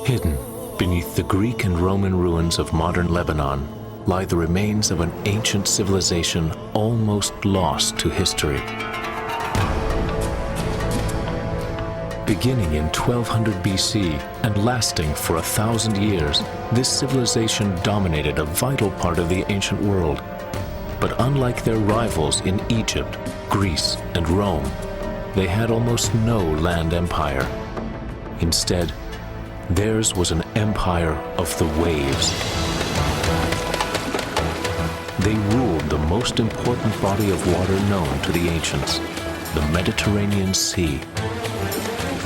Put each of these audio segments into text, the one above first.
Hidden beneath the Greek and Roman ruins of modern Lebanon lie the remains of an ancient civilization almost lost to history. Beginning in 1200 BC and lasting for 1,000 years, this civilization dominated a vital part of the ancient world. But unlike their rivals in Egypt, Greece, and Rome, they had almost no land empire. Instead, theirs was an empire of the waves. They ruled the most important body of water known to the ancients, the Mediterranean Sea.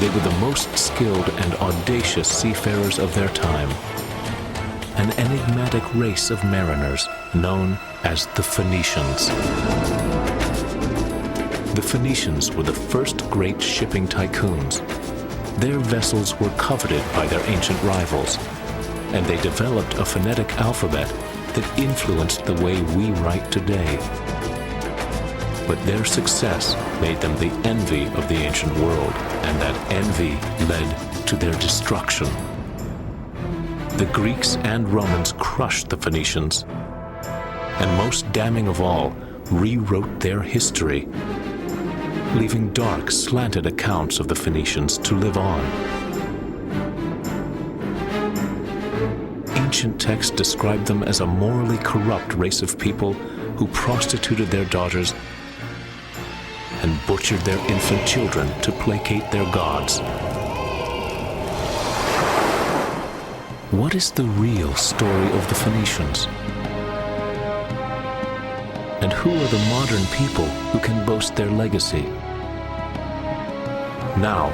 They were the most skilled and audacious seafarers of their time, an enigmatic race of mariners known as the Phoenicians. The Phoenicians were the first great shipping tycoons. Their vessels were coveted by their ancient rivals, and they developed a phonetic alphabet that influenced the way we write today. But their success made them the envy of the ancient world, and that envy led to their destruction. The Greeks and Romans crushed the Phoenicians, and most damning of all, rewrote their history, leaving dark, slanted accounts of the Phoenicians to live on. Ancient texts describe them as a morally corrupt race of people who prostituted their daughters and butchered their infant children to placate their gods. What is the real story of the Phoenicians? And who are the modern people who can boast their legacy? Now,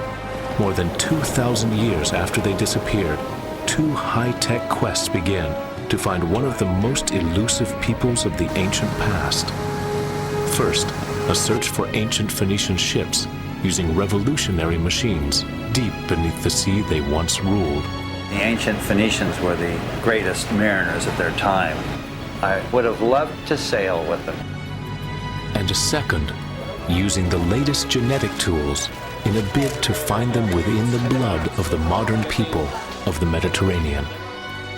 more than 2,000 years after they disappeared, two high-tech quests begin to find one of the most elusive peoples of the ancient past. First, a search for ancient Phoenician ships using revolutionary machines deep beneath the sea they once ruled. The ancient Phoenicians were the greatest mariners of their time. I would have loved to sail with them. And a second, using the latest genetic tools in a bid to find them within the blood of the modern people of the Mediterranean.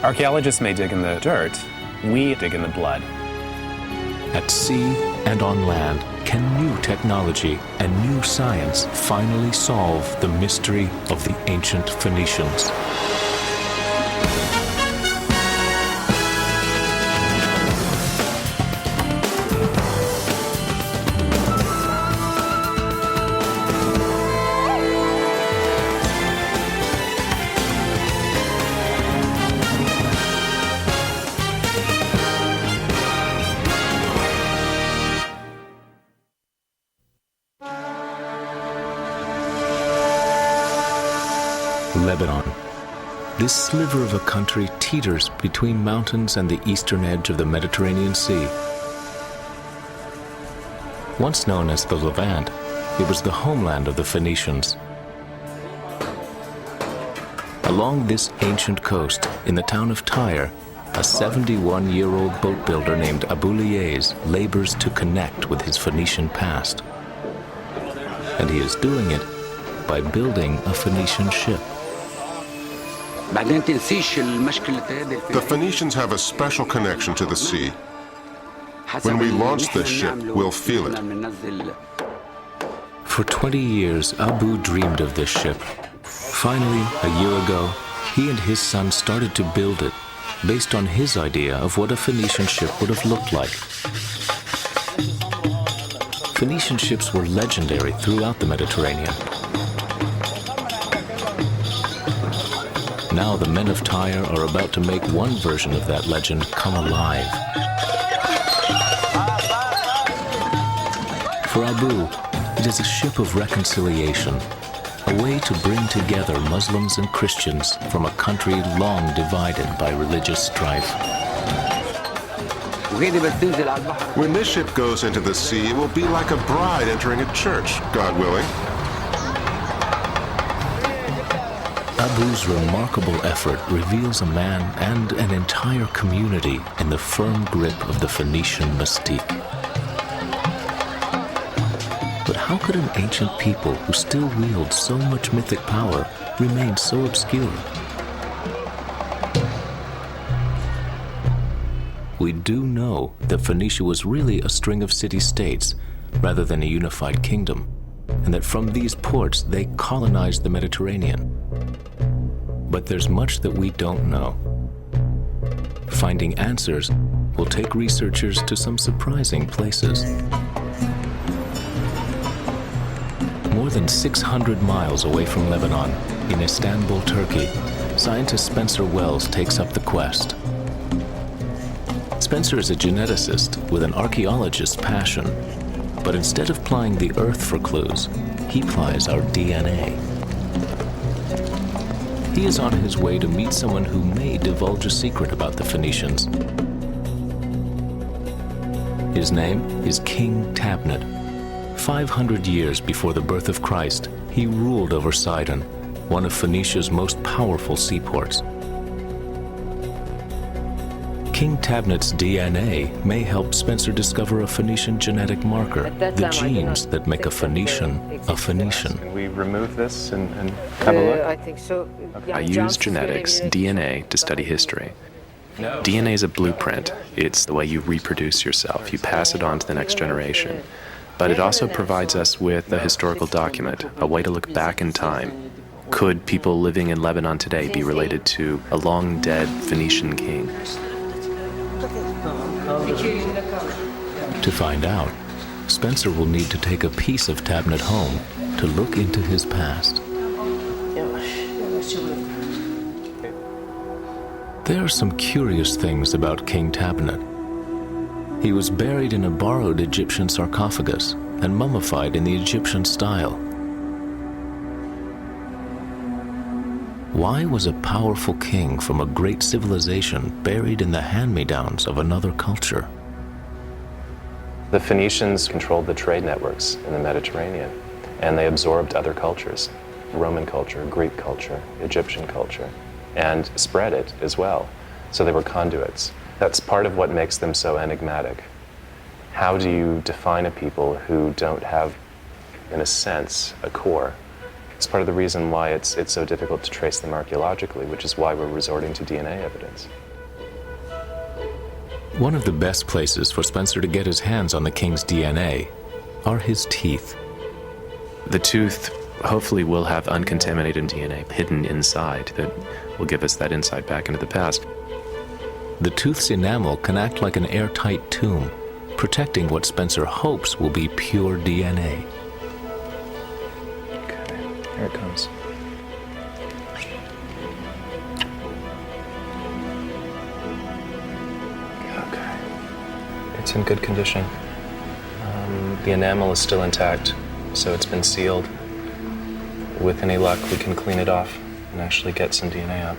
Archaeologists may dig in the dirt, we dig in the blood. At sea and on land, can new technology and new science finally solve the mystery of the ancient Phoenicians? Lebanon. This sliver of a country teeters between mountains and the eastern edge of the Mediterranean Sea. Once known as the Levant, it was the homeland of the Phoenicians. Along this ancient coast, in the town of Tyre, a 71-year-old boat builder named Abu Liez labors to connect with his Phoenician past. And he is doing it by building a Phoenician ship. The Phoenicians have a special connection to the sea. When we launch this ship, we'll feel it. For 20 years, Abu dreamed of this ship. Finally, a year ago, he and his son started to build it, based on his idea of what a Phoenician ship would have looked like. Phoenician ships were legendary throughout the Mediterranean. Now the men of Tyre are about to make one version of that legend come alive. For Abu, it is a ship of reconciliation, a way to bring together Muslims and Christians from a country long divided by religious strife. When this ship goes into the sea, it will be like a bride entering a church, God willing. Abu's remarkable effort reveals a man and an entire community in the firm grip of the Phoenician mystique. But how could an ancient people who still wield so much mythic power remain so obscure? we do know that Phoenicia was really a string of city-states rather than a unified kingdom, and that from these ports they colonized the Mediterranean. But there's much that we don't know. Finding answers will take researchers to some surprising places. More than 600 miles away from Lebanon, in Istanbul, Turkey, scientist Spencer Wells takes up the quest. Spencer is a geneticist with an archaeologist's passion, but instead of plying the earth for clues, he plies our DNA. He is on his way to meet someone who may divulge a secret about the Phoenicians. His name is King Tabnet. 500 years before the birth of Christ, he ruled over Sidon, one of Phoenicia's most powerful seaports. King Tabnet's DNA may help Spencer discover a Phoenician genetic marker, the genes that make a Phoenician a Phoenician. Can we remove this and have a look? I think so. I use genetics, DNA, to study history. DNA is a blueprint. It's the way you reproduce yourself. You pass it on to the next generation. But it also provides us with a historical document, a way to look back in time. Could people living in Lebanon today be related to a long-dead Phoenician king? To find out, Spencer will need to take a piece of Tabnet home to look into his past. There are some curious things about King Tabnet. He was buried in a borrowed Egyptian sarcophagus and mummified in the Egyptian style. Why was a powerful king from a great civilization buried in the hand-me-downs of another culture? The Phoenicians controlled the trade networks in the Mediterranean, and they absorbed other cultures, Roman culture, Greek culture, Egyptian culture, and spread it as well. So they were conduits. That's part of what makes them so enigmatic. How do you define a people who don't have, in a sense, a core? It's part of the reason why it's so difficult to trace them archaeologically, which is why we're resorting to DNA evidence. One of the best places for Spencer to get his hands on the king's DNA are his teeth. The tooth hopefully will have uncontaminated DNA hidden inside that will give us that insight back into the past. The tooth's enamel can act like an airtight tomb, protecting what Spencer hopes will be pure DNA. Okay, here it comes. Okay. It's in good condition. The enamel is still intact, so it's been sealed. With any luck, we can clean it off and actually get some DNA out.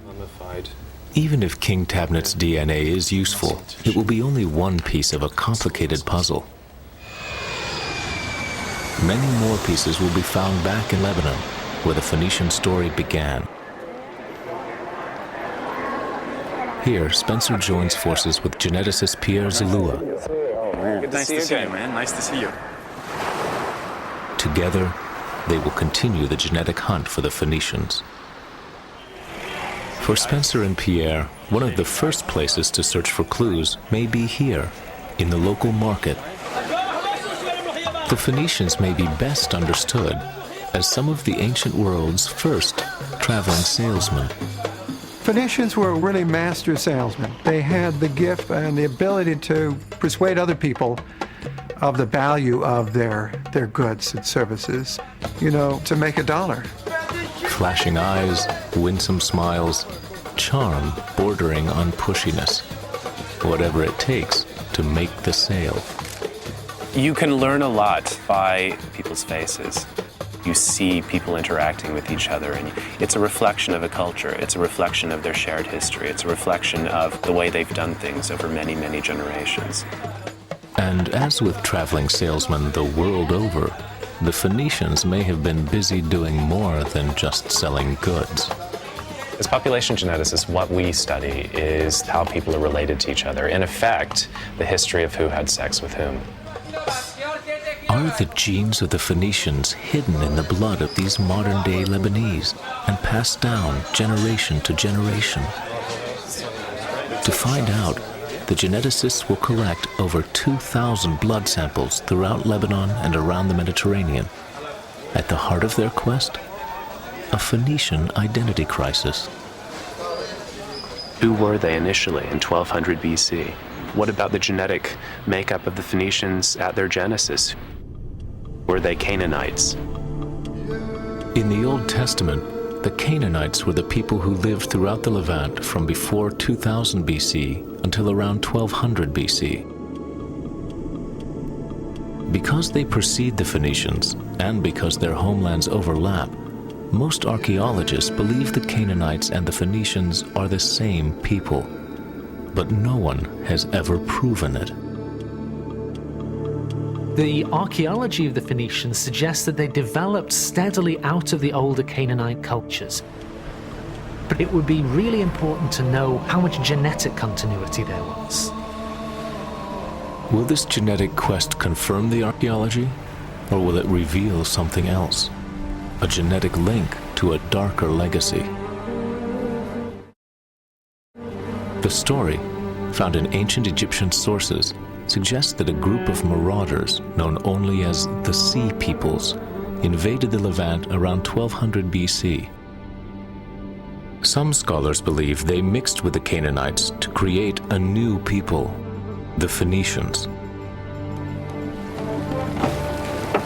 Mummified. Even if King Tabnet's DNA is useful, it will be only one piece of a complicated puzzle. Many more pieces will be found back in Lebanon, where the Phoenician story began. Here, Spencer joins forces with geneticist Pierre Zalua. Nice to see you, man. Nice to see you. Together, they will continue the genetic hunt for the Phoenicians. For Spencer and Pierre, one of the first places to search for clues may be here, in the local market. The Phoenicians may be best understood as some of the ancient world's first traveling salesmen. Phoenicians were really master salesmen. They had the gift and the ability to persuade other people of the value of their goods and services, to make a dollar. Flashing eyes, winsome smiles, charm bordering on pushiness. Whatever it takes to make the sale. You can learn a lot by people's faces. You see people interacting with each other, and it's a reflection of a culture. It's a reflection of their shared history. It's a reflection of the way they've done things over many, many generations. And as with traveling salesmen the world over, the Phoenicians may have been busy doing more than just selling goods. As population geneticists, what we study is how people are related to each other. In effect, the history of who had sex with whom. Are the genes of the Phoenicians hidden in the blood of these modern-day Lebanese and passed down generation to generation? To find out, the geneticists will collect over 2,000 blood samples throughout Lebanon and around the Mediterranean. At the heart of their quest, a Phoenician identity crisis. Who were they initially in 1200 BC? What about the genetic makeup of the Phoenicians at their genesis? Were they Canaanites? In the Old Testament, the Canaanites were the people who lived throughout the Levant from before 2000 BC until around 1200 BC. Because they precede the Phoenicians, and because their homelands overlap, most archaeologists believe the Canaanites and the Phoenicians are the same people, but no one has ever proven it. The archaeology of the Phoenicians suggests that they developed steadily out of the older Canaanite cultures. But it would be really important to know how much genetic continuity there was. Will this genetic quest confirm the archaeology, or will it reveal something else? A genetic link to a darker legacy. The story, found in ancient Egyptian sources, suggests that a group of marauders, known only as the Sea Peoples, invaded the Levant around 1200 BC. Some scholars believe they mixed with the Canaanites to create a new people, the Phoenicians.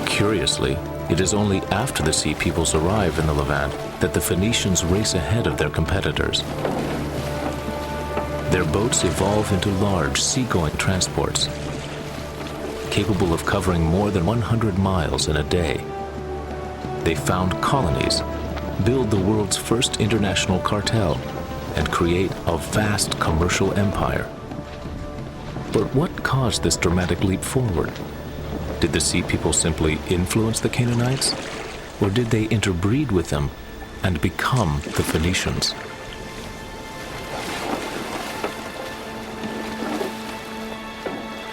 Curiously, it is only after the Sea Peoples arrive in the Levant that the Phoenicians race ahead of their competitors. Their boats evolve into large seagoing transports, capable of covering more than 100 miles in a day. They found colonies, build the world's first international cartel, and create a vast commercial empire. But what caused this dramatic leap forward? Did the Sea People simply influence the Canaanites, or did they interbreed with them and become the Phoenicians?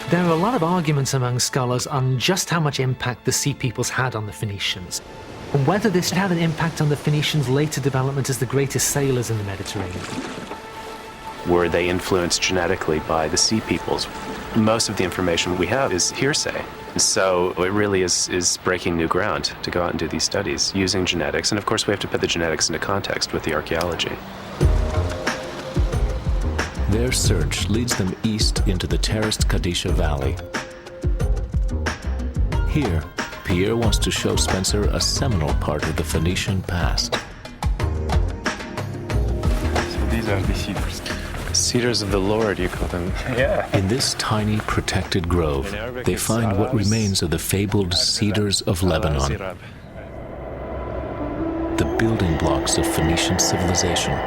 There are a lot of arguments among scholars on just how much impact the Sea Peoples had on the Phoenicians, and whether this had an impact on the Phoenicians' later development as the greatest sailors in the Mediterranean. Were they influenced genetically by the Sea Peoples? Most of the information we have is hearsay. So it really is breaking new ground to go out and do these studies using genetics. And of course, we have to put the genetics into context with the archaeology. Their search leads them east into the terraced Kadisha Valley. Here, Pierre wants to show Spencer a seminal part of the Phoenician past. So these are the cedars. Cedars of the Lord, you call them. Yeah. In this tiny protected grove, they find what remains of the fabled cedars of Lebanon, the building blocks of Phoenician civilization.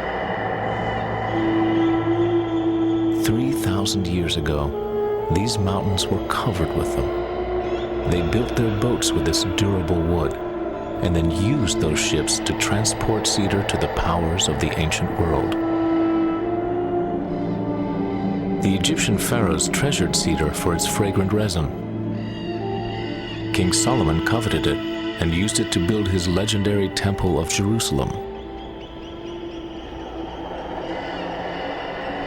3,000 years ago, these mountains were covered with them. They built their boats with this durable wood, and then used those ships to transport cedar to the powers of the ancient world. The Egyptian pharaohs treasured cedar for its fragrant resin. King Solomon coveted it and used it to build his legendary Temple of Jerusalem.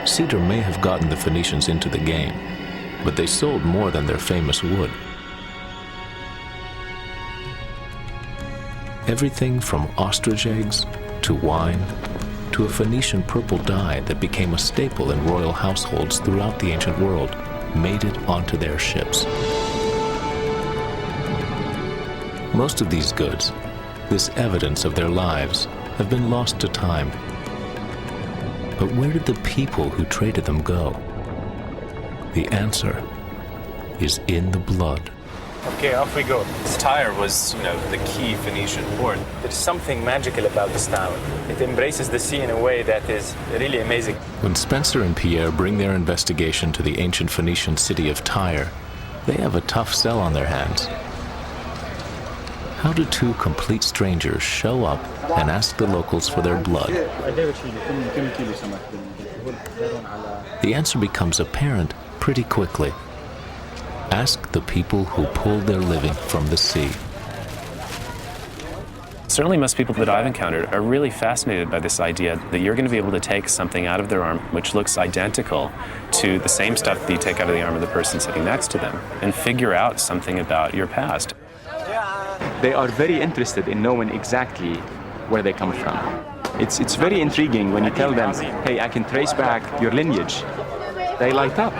Cedar may have gotten the Phoenicians into the game, but they sold more than their famous wood. Everything from ostrich eggs to wine to a Phoenician purple dye that became a staple in royal households throughout the ancient world made it onto their ships. Most of these goods, this evidence of their lives, have been lost to time. But where did the people who traded them go? The answer is in the blood. Okay, off we go. Tyre was, the key Phoenician port. There's something magical about this town. It embraces the sea in a way that is really amazing. When Spencer and Pierre bring their investigation to the ancient Phoenician city of Tyre, they have a tough sell on their hands. How do two complete strangers show up and ask the locals for their blood? The answer becomes apparent pretty quickly. Ask the people who pulled their living from the sea. Certainly most people that I've encountered are really fascinated by this idea that you're going to be able to take something out of their arm which looks identical to the same stuff that you take out of the arm of the person sitting next to them and figure out something about your past. They are very interested in knowing exactly where they come from. It's very intriguing when you tell them, hey, I can trace back your lineage. They light up.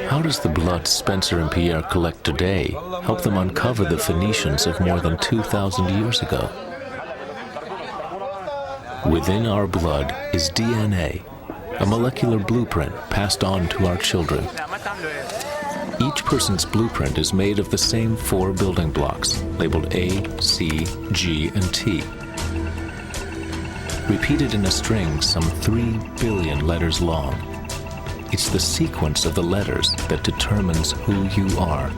How does the blood Spencer and Pierre collect today help them uncover the Phoenicians of more than 2,000 years ago? Within our blood is DNA, a molecular blueprint passed on to our children. Each person's blueprint is made of the same 4 building blocks, labeled A, C, G, and T. Repeated in a string some 3 billion letters long. It's the sequence of the letters that determines who you are.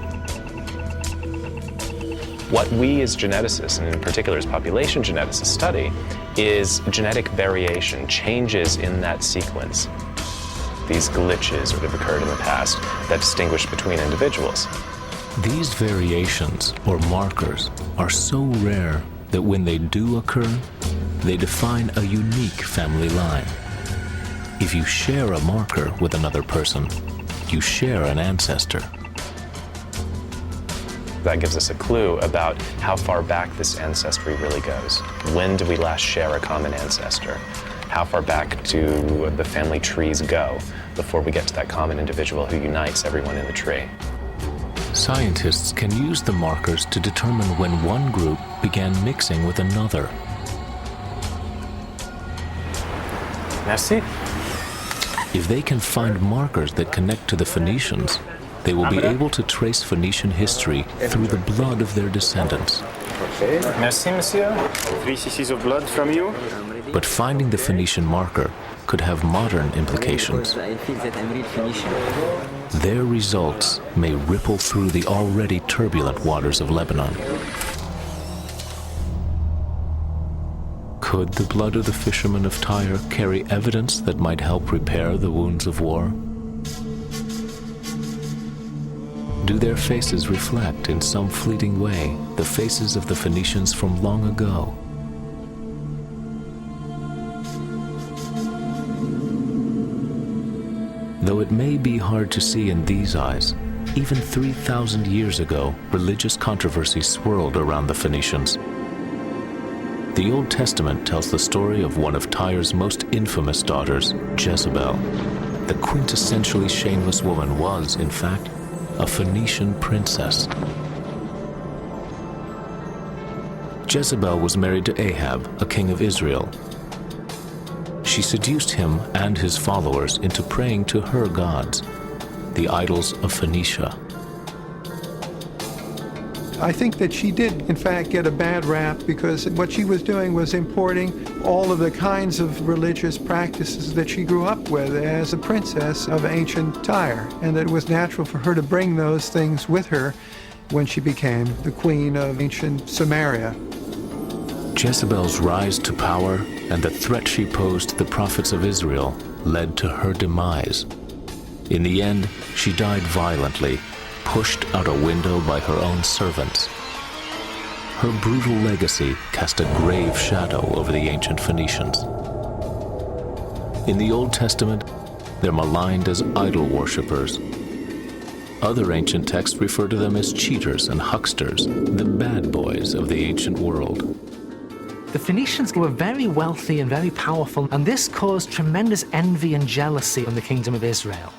What we as geneticists, and in particular as population geneticists, study is genetic variation, changes in that sequence. These glitches that have occurred in the past that distinguish between individuals. These variations, or markers, are so rare that when they do occur, they define a unique family line. If you share a marker with another person, you share an ancestor. That gives us a clue about how far back this ancestry really goes. When do we last share a common ancestor? How far back do the family trees go before we get to that common individual who unites everyone in the tree? Scientists can use the markers to determine when one group began mixing with another. Merci. If they can find markers that connect to the Phoenicians, they will be able to trace Phoenician history through the blood of their descendants. Merci, monsieur. 3 cc's of blood from you. But finding the Phoenician marker could have modern implications. Their results may ripple through the already turbulent waters of Lebanon. Could the blood of the fishermen of Tyre carry evidence that might help repair the wounds of war? Do their faces reflect in some fleeting way the faces of the Phoenicians from long ago? Though it may be hard to see in these eyes, even 3,000 years ago, religious controversy swirled around the Phoenicians. The Old Testament tells the story of one of Tyre's most infamous daughters, Jezebel. The quintessentially shameless woman was, in fact, a Phoenician princess. Jezebel was married to Ahab, a king of Israel. She seduced him and his followers into praying to her gods, the idols of Phoenicia. I think that she did, in fact, get a bad rap because what she was doing was importing all of the kinds of religious practices that she grew up with as a princess of ancient Tyre, and that it was natural for her to bring those things with her when she became the queen of ancient Samaria. Jezebel's rise to power and the threat she posed to the prophets of Israel led to her demise. In the end, she died violently, pushed out a window by her own servants. Her brutal legacy cast a grave shadow over the ancient Phoenicians. In the Old Testament, they're maligned as idol worshippers. Other ancient texts refer to them as cheaters and hucksters, the bad boys of the ancient world. The Phoenicians were very wealthy and very powerful, and this caused tremendous envy and jealousy in the kingdom of Israel.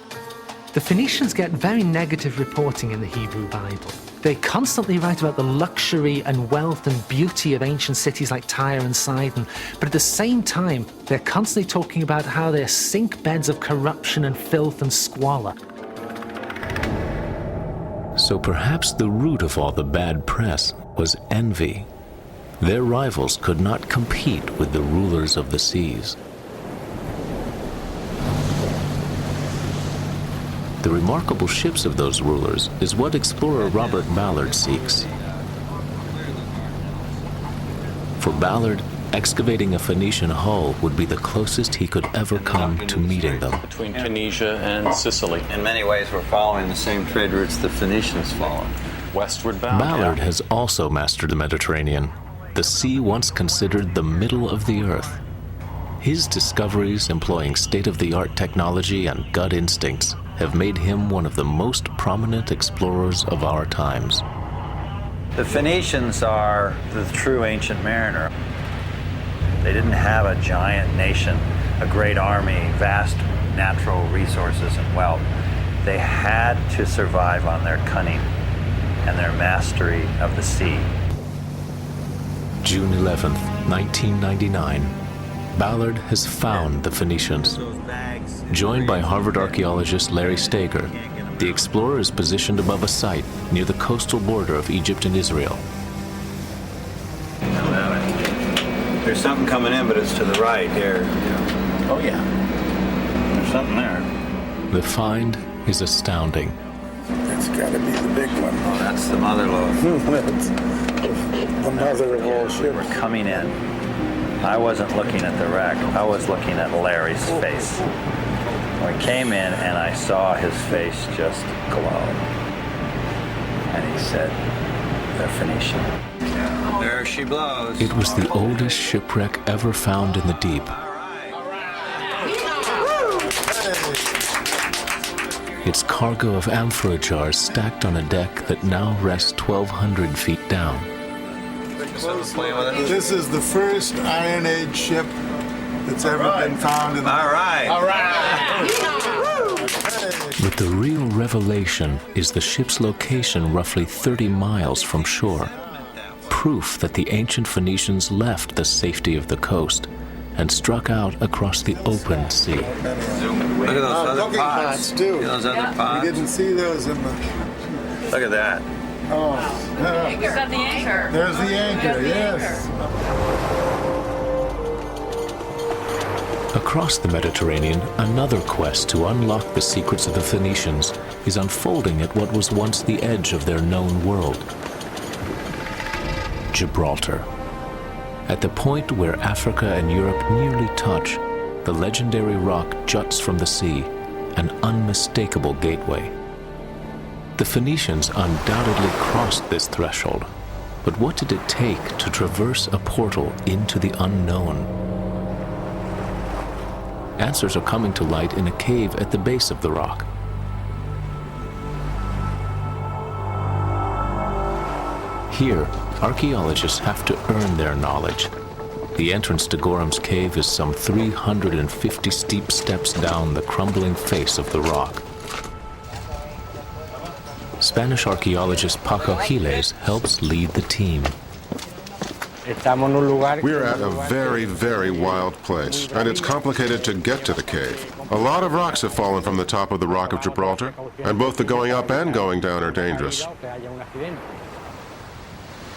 The Phoenicians get very negative reporting in the Hebrew Bible. They constantly write about the luxury and wealth and beauty of ancient cities like Tyre and Sidon, but at the same time, they're constantly talking about how they're sink beds of corruption and filth and squalor. So perhaps the root of all the bad press was envy. Their rivals could not compete with the rulers of the seas. The remarkable ships of those rulers is what explorer Robert Ballard seeks. For Ballard, excavating a Phoenician hull would be the closest he could ever come to meeting them. Between Tunisia and Sicily. In many ways, we're following the same trade routes the Phoenicians followed. Westward bound. Ballard has also mastered the Mediterranean, the sea once considered the middle of the earth. His discoveries employing state-of-the-art technology and gut instincts have made him one of the most prominent explorers of our times. The Phoenicians are the true ancient mariner. They didn't have a giant nation, a great army, vast natural resources and wealth. They had to survive on their cunning and their mastery of the sea. June 11th, 1999, Ballard has found the Phoenicians. Joined by Harvard archaeologist Larry Steger, the explorer is positioned above a site near the coastal border of Egypt and Israel. There's something coming in, but it's to the right here. Oh yeah, there's something there. The find is astounding. That's got to be the big one. Oh, that's the mother lode. The mother of all ships. We're coming in. I wasn't looking at the wreck. I was looking at Larry's face. We came in and I saw his face just glow. And he said, "They're Phoenician." There she blows. It was the oldest shipwreck ever found in the deep. Its cargo of amphora jars stacked on a deck that now rests 1,200 feet down. This is the first Iron Age ship that's ever been found in the... All right. All right. But the real revelation is the ship's location roughly 30 miles from shore. Proof that the ancient Phoenicians left the safety of the coast and struck out across the open sea. Look at those other pots. Too. Look at those other pots. We didn't see those in the... Look at that. Oh, You've got the anchor. there's the anchor, yes. Across the Mediterranean, another quest to unlock the secrets of the Phoenicians is unfolding at what was once the edge of their known world. Gibraltar. At the point where Africa and Europe nearly touch, the legendary rock juts from the sea, an unmistakable gateway. The Phoenicians undoubtedly crossed this threshold, but what did it take to traverse a portal into the unknown? Answers are coming to light in a cave at the base of the rock. Here, archaeologists have to earn their knowledge. The entrance to Gorham's cave is some 350 steep steps down the crumbling face of the rock. Spanish archaeologist Paco Giles helps lead the team. We're at a very, very wild place, and it's complicated to get to the cave. A lot of rocks have fallen from the top of the Rock of Gibraltar, and both the going up and going down are dangerous.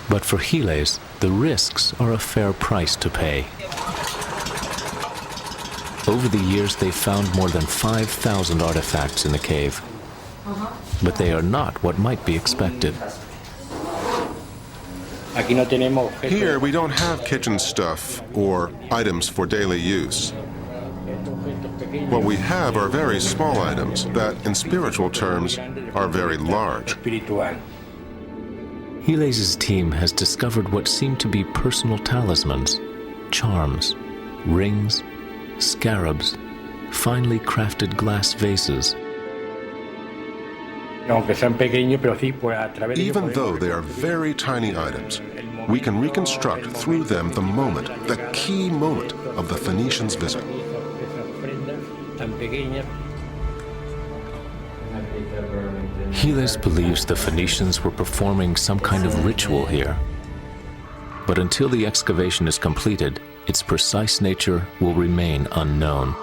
But for Giles, the risks are a fair price to pay. Over the years, they've found more than 5,000 artifacts in the cave. But they are not what might be expected. Here, we don't have kitchen stuff or items for daily use. What we have are very small items that, in spiritual terms, are very large. Giles' team has discovered what seem to be personal talismans, charms, rings, scarabs, finely crafted glass vases. Even though they are very tiny items, we can reconstruct through them the moment, the key moment of the Phoenicians' visit. Giles believes the Phoenicians were performing some kind of ritual here. But until the excavation is completed, its precise nature will remain unknown.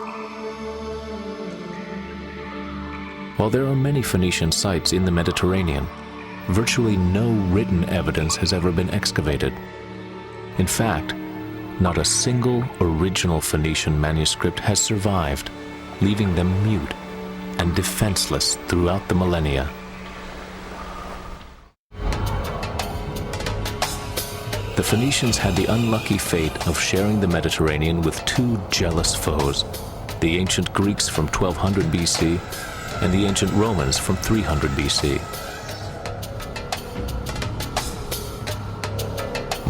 While there are many Phoenician sites in the Mediterranean, virtually no written evidence has ever been excavated. In fact, not a single original Phoenician manuscript has survived, leaving them mute and defenseless throughout the millennia. The Phoenicians had the unlucky fate of sharing the Mediterranean with two jealous foes, the ancient Greeks from 1200 BC and the ancient Romans from 300 BC.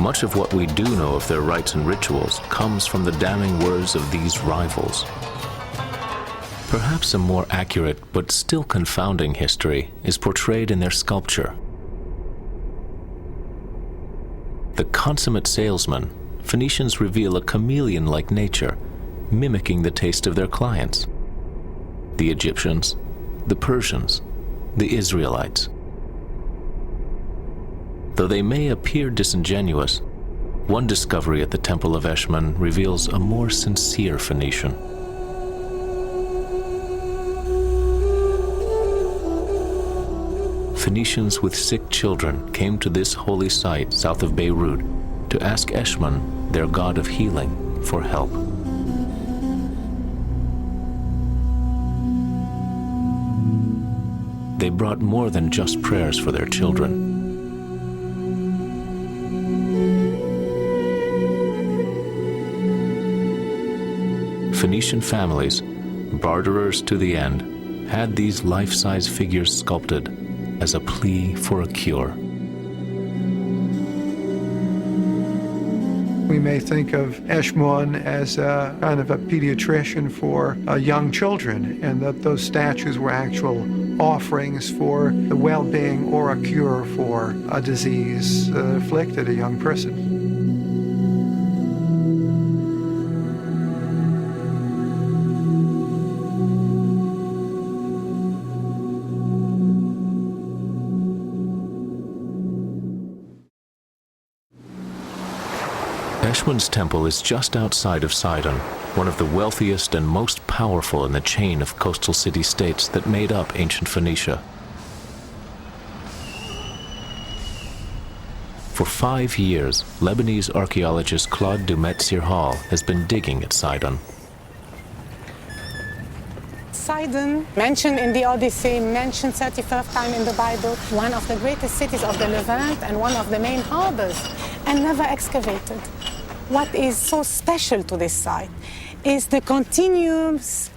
Much of what we do know of their rites and rituals comes from the damning words of these rivals. Perhaps a more accurate but still confounding history is portrayed in their sculpture. The consummate salesman, Phoenicians reveal a chameleon-like nature, mimicking the taste of their clients. The Egyptians, the Persians, the Israelites. Though they may appear disingenuous, one discovery at the Temple of Eshmun reveals a more sincere Phoenician. Phoenicians with sick children came to this holy site south of Beirut to ask Eshmun, their god of healing, for help. They brought more than just prayers for their children. Phoenician families, barterers to the end, had these life-size figures sculpted as a plea for a cure. We may think of Eshmun as a kind of a pediatrician for young children, and that those statues were actual offerings for the well-being or a cure for a disease that afflicted a young person. Eshmun's temple is just outside of Sidon, one of the wealthiest and most powerful in the chain of coastal city-states that made up ancient Phoenicia. For 5 years, Lebanese archaeologist Claude Dumet-Sirhal has been digging at Sidon. Sidon, mentioned in the Odyssey, mentioned 35th time in the Bible, one of the greatest cities of the Levant and one of the main harbors, and never excavated. What is so special to this site is the continuous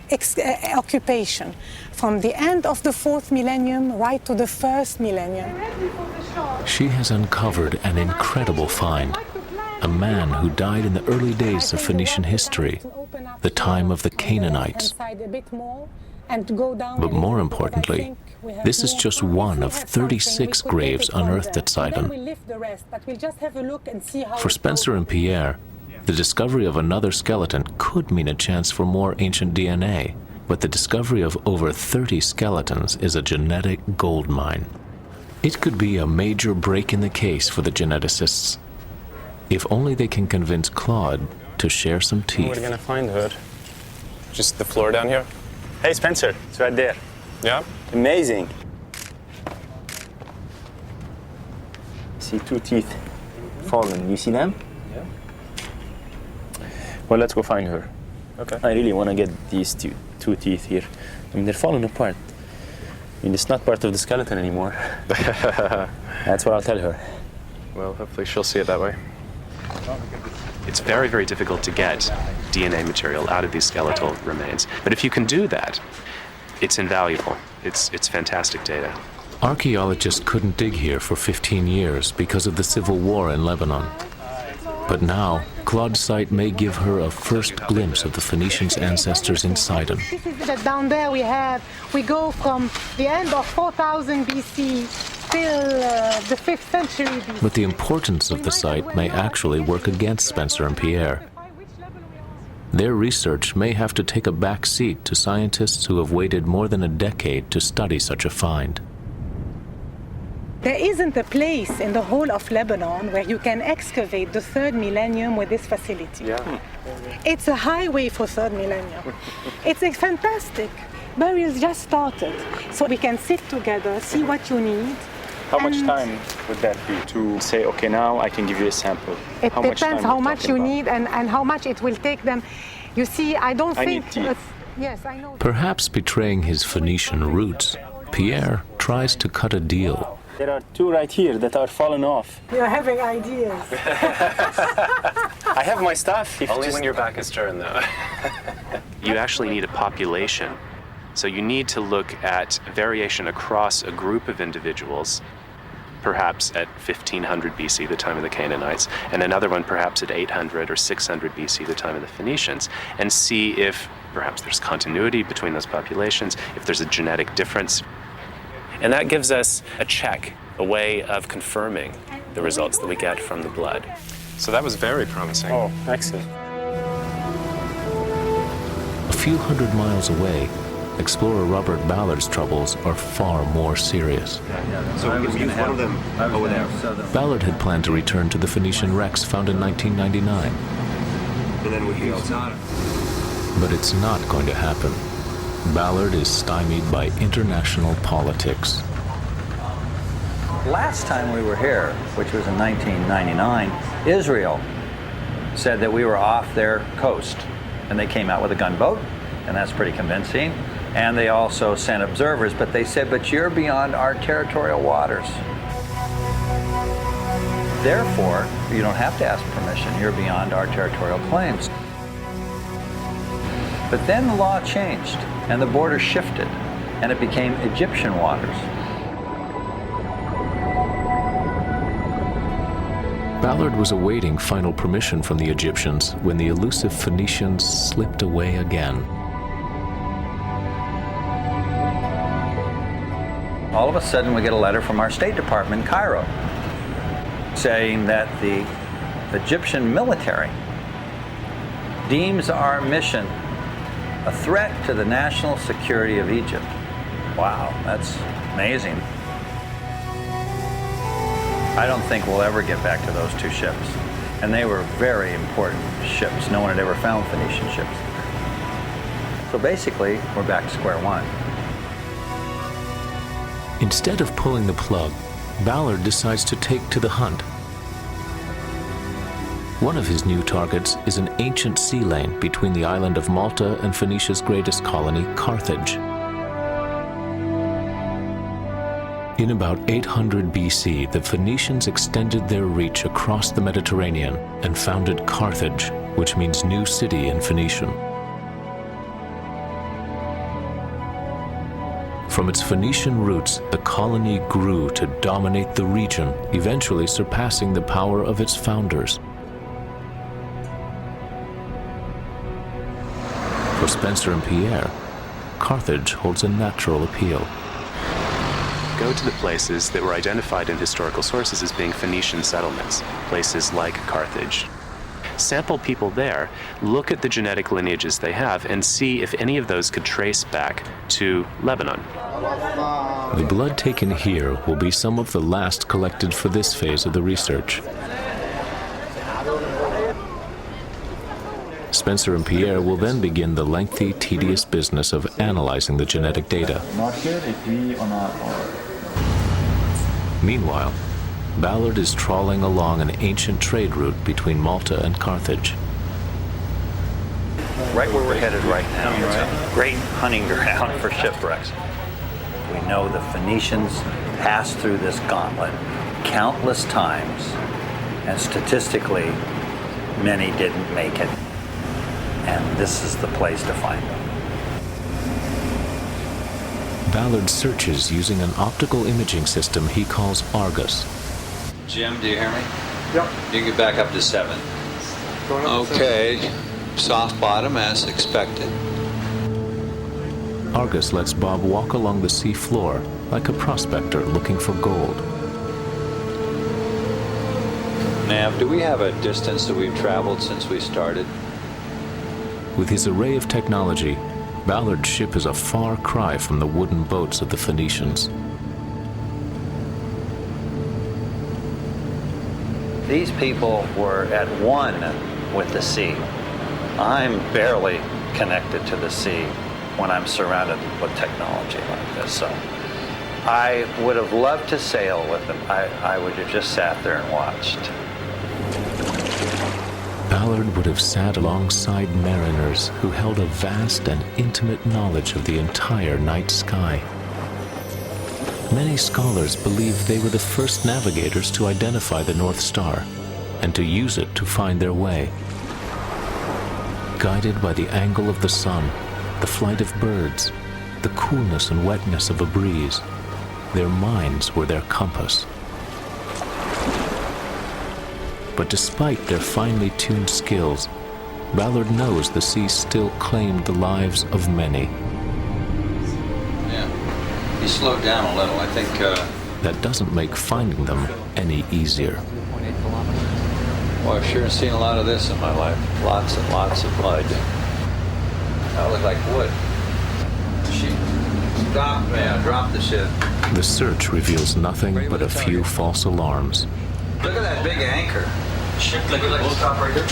occupation from the end of the 4th millennium right to the 1st millennium. She has uncovered an incredible find, a man who died in the early days of Phoenician history, the time of the Canaanites. But more importantly, this is just one of 36 graves unearthed at Sidon. For Spencer and Pierre, the discovery of another skeleton could mean a chance for more ancient DNA, but the discovery of over 30 skeletons is a genetic gold mine. It could be a major break in the case for the geneticists, if only they can convince Claude to share some teeth. We're gonna find her. Just the floor down here? Hey, Spencer, it's right there. Yeah? Amazing. See 2 teeth fallen. You see them? Yeah. Well, let's go find her. Okay. I really want to get these two teeth here. I mean, they're falling apart. I mean, it's not part of the skeleton anymore. That's what I'll tell her. Well, hopefully she'll see it that way. It's very, very difficult to get DNA material out of these skeletal remains. But if you can do that, it's invaluable. It's fantastic data. Archaeologists couldn't dig here for 15 years because of the civil war in Lebanon. But now, Claude's site may give her a first glimpse of the Phoenicians' ancestors in Sidon. This is that down there we go from the end of 4000 BC till the 5th century BC. But the importance of the site may actually work against Spencer and Pierre. Their research may have to take a back seat to scientists who have waited more than a decade to study such a find. There isn't a place in the whole of Lebanon where you can excavate the 3rd millennium with this facility. Yeah. It's a highway for 3rd millennium. It's fantastic. Burials just started, so we can sit together, see what you need. How much time would that be to say, okay, now I can give you a sample? It depends how much you need and how much it will take them. You see, I don't think... Yes, I know. Perhaps betraying his Phoenician roots, Pierre tries to cut a deal. There are 2 right here that are fallen off. You're having ideas. I have my stuff. Only when your back is turned, though. You actually need a population. So you need to look at variation across a group of individuals perhaps at 1500 BC, the time of the Canaanites, and another one perhaps at 800 or 600 BC, the time of the Phoenicians, and see if perhaps there's continuity between those populations, if there's a genetic difference. And that gives us a check, a way of confirming the results that we get from the blood. So that was very promising. Oh, excellent. A few hundred miles away, explorer Robert Ballard's troubles are far more serious. So we can use one of them over there. Ballard had planned to return to the Phoenician wrecks found in 1999. And then we can But it's not going to happen. Ballard is stymied by international politics. Last time we were here, which was in 1999, Israel said that we were off their coast. And they came out with a gunboat, and that's pretty convincing. And they also sent observers, but they said, but you're beyond our territorial waters. Therefore, you don't have to ask permission. You're beyond our territorial claims. But then the law changed, and the border shifted, and it became Egyptian waters. Ballard was awaiting final permission from the Egyptians when the elusive Phoenicians slipped away again. All of a sudden, we get a letter from our State Department in Cairo saying that the Egyptian military deems our mission a threat to the national security of Egypt. Wow, that's amazing. I don't think we'll ever get back to those two ships. And they were very important ships. No one had ever found Phoenician ships. So basically, we're back to square one. Instead of pulling the plug, Ballard decides to take to the hunt. One of his new targets is an ancient sea lane between the island of Malta and Phoenicia's greatest colony, Carthage. In about 800 BC, the Phoenicians extended their reach across the Mediterranean and founded Carthage, which means new city in Phoenician. From its Phoenician roots, the colony grew to dominate the region, eventually surpassing the power of its founders. For Spencer and Pierre, Carthage holds a natural appeal. Go to the places that were identified in historical sources as being Phoenician settlements, places like Carthage. Sample people there, look at the genetic lineages they have, and see if any of those could trace back to Lebanon. The blood taken here will be some of the last collected for this phase of the research. Spencer and Pierre will then begin the lengthy, tedious business of analyzing the genetic data. Meanwhile, Ballard is trawling along an ancient trade route between Malta and Carthage. Right where we're headed right now, it's a great hunting ground for shipwrecks. We know the Phoenicians passed through this gauntlet countless times, and statistically, many didn't make it. And this is the place to find them. Ballard searches using an optical imaging system he calls Argus. Jim, do you hear me? Yep. You can get back up to 7. Okay, soft bottom as expected. Argus lets Bob walk along the sea floor like a prospector looking for gold. Nav, do we have a distance that we've traveled since we started? With his array of technology, Ballard's ship is a far cry from the wooden boats of the Phoenicians. These people were at one with the sea. I'm barely connected to the sea when I'm surrounded with technology like this. So I would have loved to sail with them. I would have just sat there and watched. Ballard would have sat alongside mariners who held a vast and intimate knowledge of the entire night sky. Many scholars believe they were the first navigators to identify the North Star and to use it to find their way. Guided by the angle of the sun, the flight of birds, the coolness and wetness of a breeze, their minds were their compass. But despite their finely tuned skills, Ballard knows the sea still claimed the lives of many. Yeah, he slowed down a little. I think that doesn't make finding them any easier. Well, I've sure seen a lot of this in my life. Lots and lots of mud. That looked like wood. She dropped the ship. The search reveals nothing but a few false alarms. Look at that big anchor. Ship like a boat stop right here.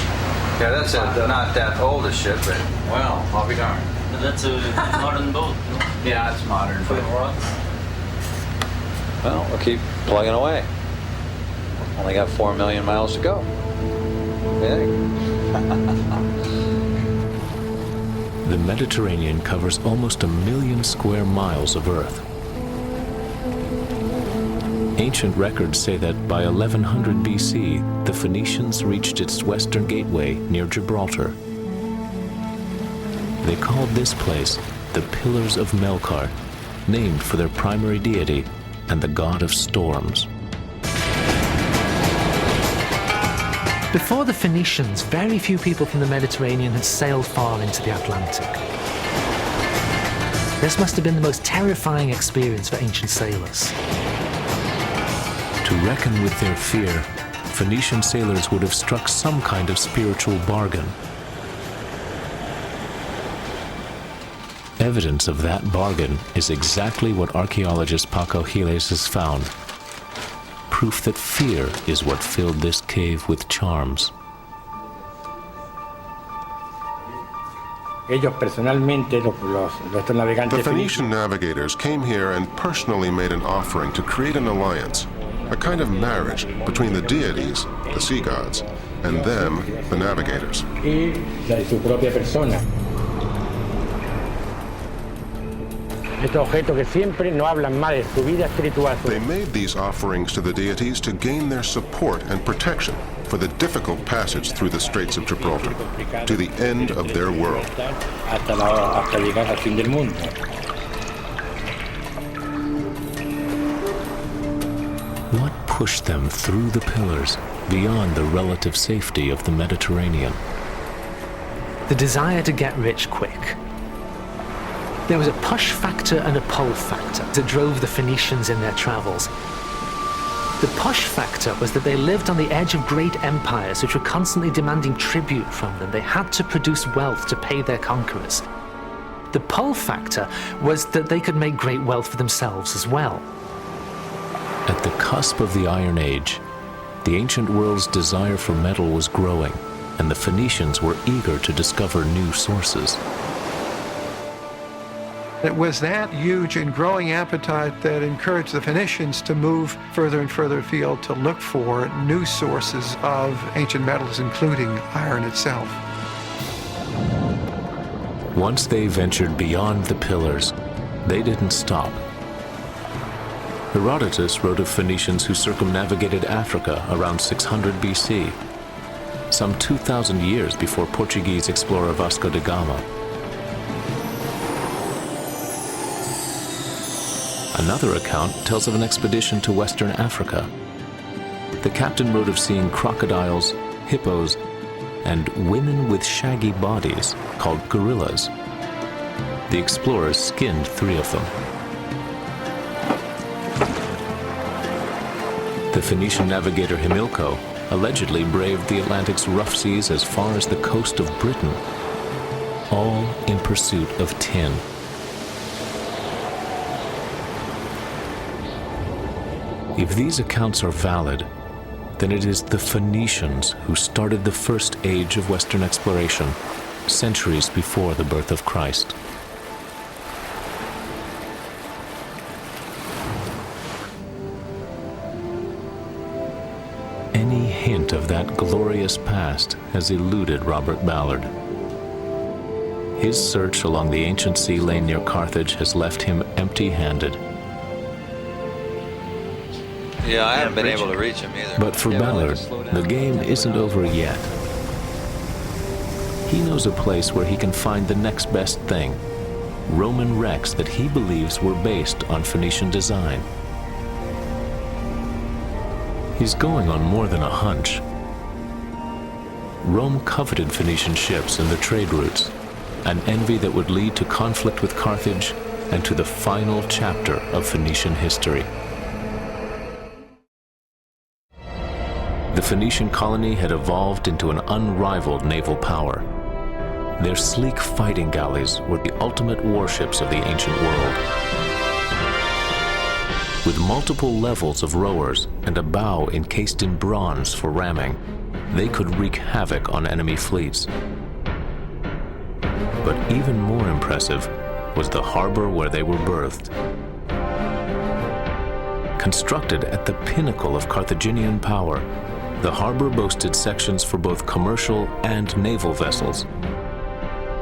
Yeah, that's not that old a ship, but well, I'll be darned. That's a modern boat. Yeah, it's modern. But, well, we'll keep plugging away. Only got 4 million miles to go. The Mediterranean covers almost 1 million square miles of Earth. Ancient records say that by 1100 BC, the Phoenicians reached its western gateway near Gibraltar. They called this place the Pillars of Melkart, named for their primary deity and the god of storms. Before the Phoenicians, very few people from the Mediterranean had sailed far into the Atlantic. This must have been the most terrifying experience for ancient sailors. To reckon with their fear, Phoenician sailors would have struck some kind of spiritual bargain. Evidence of that bargain is exactly what archaeologist Paco Giles has found. Proof that fear is what filled this cave with charms. The Phoenician navigators came here and personally made an offering to create an alliance, a kind of marriage between the deities, the sea gods, and them, the navigators. They made these offerings to the deities to gain their support and protection for the difficult passage through the Straits of Gibraltar to the end of their world. What pushed them through the pillars beyond the relative safety of the Mediterranean? The desire to get rich quick. There was a push factor and a pull factor that drove the Phoenicians in their travels. The push factor was that they lived on the edge of great empires which were constantly demanding tribute from them. They had to produce wealth to pay their conquerors. The pull factor was that they could make great wealth for themselves as well. At the cusp of the Iron Age, the ancient world's desire for metal was growing, and the Phoenicians were eager to discover new sources. It was that huge and growing appetite that encouraged the Phoenicians to move further and further afield to look for new sources of ancient metals, including iron itself. Once they ventured beyond the pillars, they didn't stop. Herodotus wrote of Phoenicians who circumnavigated Africa around 600 BC, some 2,000 years before Portuguese explorer Vasco da Gama. Another account tells of an expedition to Western Africa. The captain wrote of seeing crocodiles, hippos, and women with shaggy bodies called gorillas. The explorers skinned 3 of them. The Phoenician navigator Himilco allegedly braved the Atlantic's rough seas as far as the coast of Britain, all in pursuit of tin. If these accounts are valid, then it is the Phoenicians who started the first age of Western exploration, centuries before the birth of Christ. Any hint of that glorious past has eluded Robert Ballard. His search along the ancient sea lane near Carthage has left him empty-handed. Yeah, I haven't been able to reach him either. But for Ballard, the game isn't over yet. He knows a place where he can find the next best thing, Roman wrecks that he believes were based on Phoenician design. He's going on more than a hunch. Rome coveted Phoenician ships and their trade routes, an envy that would lead to conflict with Carthage and to the final chapter of Phoenician history. The Phoenician colony had evolved into an unrivaled naval power. Their sleek fighting galleys were the ultimate warships of the ancient world. With multiple levels of rowers and a bow encased in bronze for ramming, they could wreak havoc on enemy fleets. But even more impressive was the harbor where they were birthed. Constructed at the pinnacle of Carthaginian power, the harbor boasted sections for both commercial and naval vessels.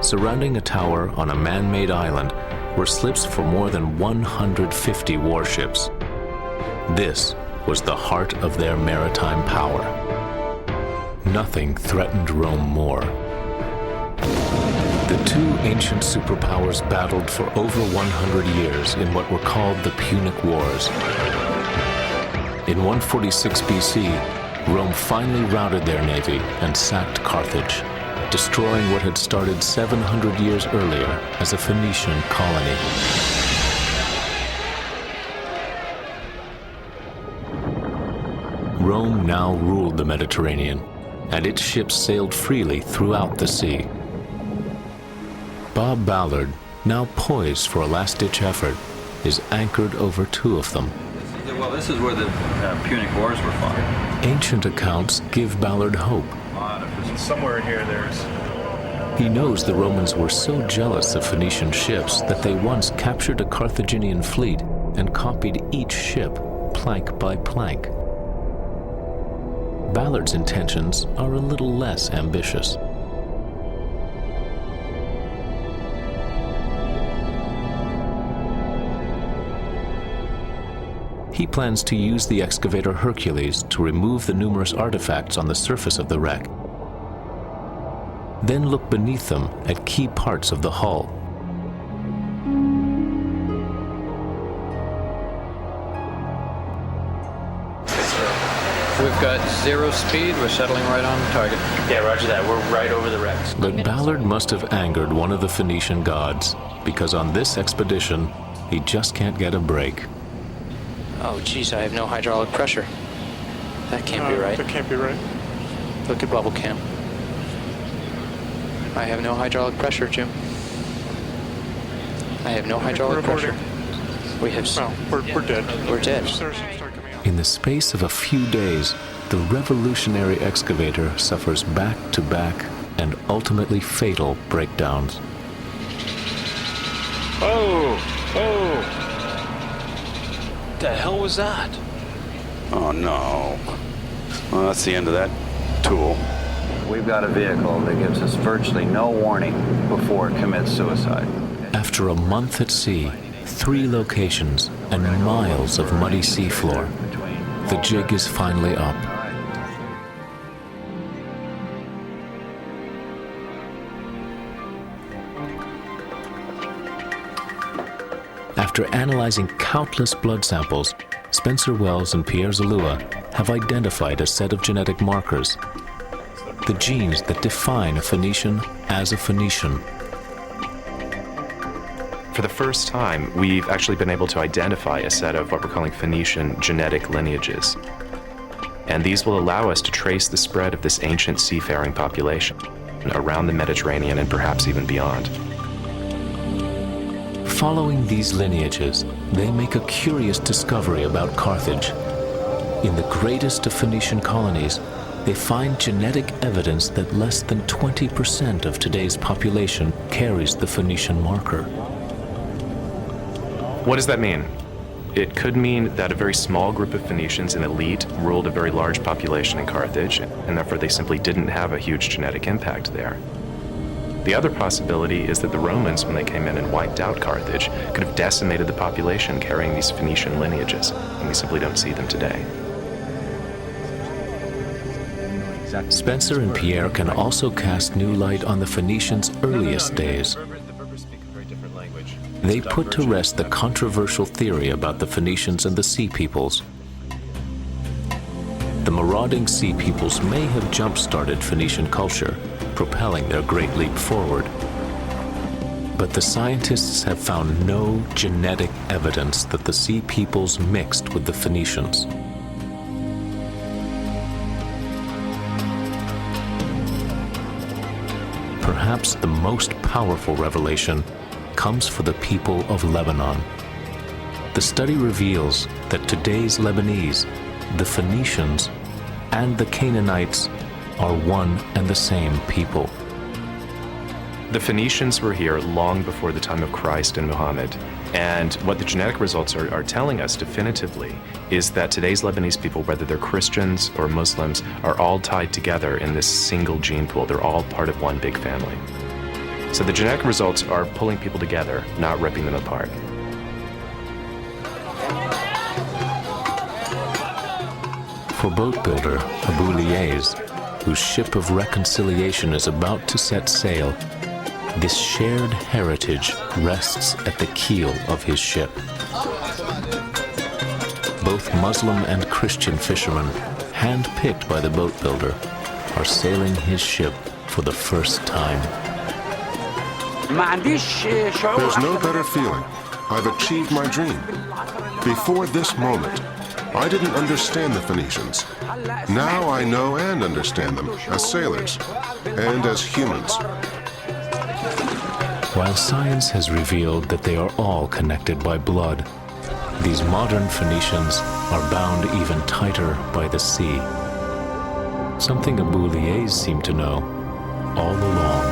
Surrounding a tower on a man-made island were slips for more than 150 warships. This was the heart of their maritime power. Nothing threatened Rome more. The two ancient superpowers battled for over 100 years in what were called the Punic Wars. In 146 BC, Rome finally routed their navy and sacked Carthage, destroying what had started 700 years earlier as a Phoenician colony. Rome now ruled the Mediterranean, and its ships sailed freely throughout the sea. Bob Ballard, now poised for a last-ditch effort, is anchored over two of them. Well, this is where the Punic Wars were fought. Ancient accounts give Ballard hope. Somewhere in here there's... He knows the Romans were so jealous of Phoenician ships that they once captured a Carthaginian fleet and copied each ship plank by plank. Ballard's intentions are a little less ambitious. He plans to use the excavator Hercules to remove the numerous artifacts on the surface of the wreck, then look beneath them at key parts of the hull. We've got 0 speed. We're settling right on target. Yeah, roger that. We're right over the wrecks. But Ballard must have angered one of the Phoenician gods, because on this expedition, he just can't get a break. Oh, geez, I have no hydraulic pressure. That can't be right. That can't be right. Look at bubble cam. I have no hydraulic pressure, Jim. I have no hydraulic pressure. We have... No, we're dead. We're dead. In the space of a few days, the revolutionary excavator suffers back-to-back and ultimately fatal breakdowns. Oh! What the hell was that? Oh no. Well, that's the end of that tool. We've got a vehicle that gives us virtually no warning before it commits suicide. After a month at sea, 3 locations, and miles of muddy seafloor, the jig is finally up. After analyzing countless blood samples, Spencer Wells and Pierre Zalua have identified a set of genetic markers, the genes that define a Phoenician as a Phoenician. For the first time, we've actually been able to identify a set of what we're calling Phoenician genetic lineages. And these will allow us to trace the spread of this ancient seafaring population around the Mediterranean and perhaps even beyond. Following these lineages, they make a curious discovery about Carthage. In the greatest of Phoenician colonies, they find genetic evidence that less than 20% of today's population carries the Phoenician marker. What does that mean? It could mean that a very small group of Phoenicians, an elite, ruled a very large population in Carthage, and therefore they simply didn't have a huge genetic impact there. The other possibility is that the Romans, when they came in and wiped out Carthage, could have decimated the population carrying these Phoenician lineages, and we simply don't see them today. Spencer and Pierre can also cast new light on the Phoenicians' earliest days. They put to rest the controversial theory about the Phoenicians and the Sea Peoples. the marauding sea peoples may have jump-started Phoenician culture, propelling their great leap forward. But the scientists have found no genetic evidence that the sea peoples mixed with the Phoenicians. Perhaps the most powerful revelation comes for the people of Lebanon. The study reveals that today's Lebanese, the Phoenicians, and the Canaanites are one and the same people. The Phoenicians were here long before the time of Christ and Muhammad. And what the genetic results are telling us definitively is that today's Lebanese people, whether they're Christians or Muslims, are all tied together in this single gene pool. They're all part of one big family. So the genetic results are pulling people together, not ripping them apart. For boat builder Abu Liez, whose ship of reconciliation is about to set sail, this shared heritage rests at the keel of his ship. Both Muslim and Christian fishermen, hand-picked by the boat builder, are sailing his ship for the first time. There's no better feeling. I've achieved my dream. Before this moment, I didn't understand the Phoenicians. Now I know and understand them as sailors and as humans. While science has revealed that they are all connected by blood, these modern Phoenicians are bound even tighter by the sea. Something Abu Liez seemed to know all along.